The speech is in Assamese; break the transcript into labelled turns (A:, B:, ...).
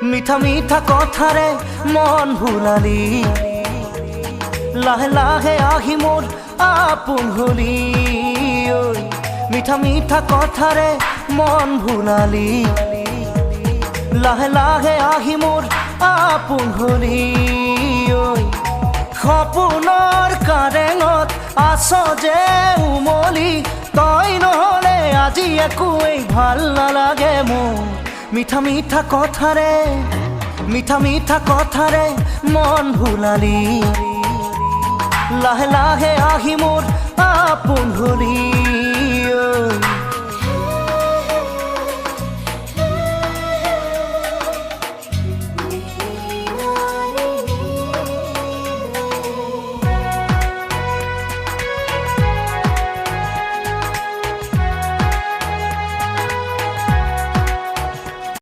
A: মিঠা মিঠা কথাৰে মন ভুলালি লাহে লাহে আহি মোৰ আপোন হলি ঐ মিঠা মিঠা কথাৰে মন ভুলালি লাহে লাহে আহি মোৰ আপোন হলি ঐ সপোনৰ কাৰেঙত আছ যে উমলি তই নহলে আজি একোৱেই ভাল নালাগে মোৰ মিঠা মিঠা কথাৰে মন ভুলালি লাহে লাহে আহি মোৰ আপোন হলি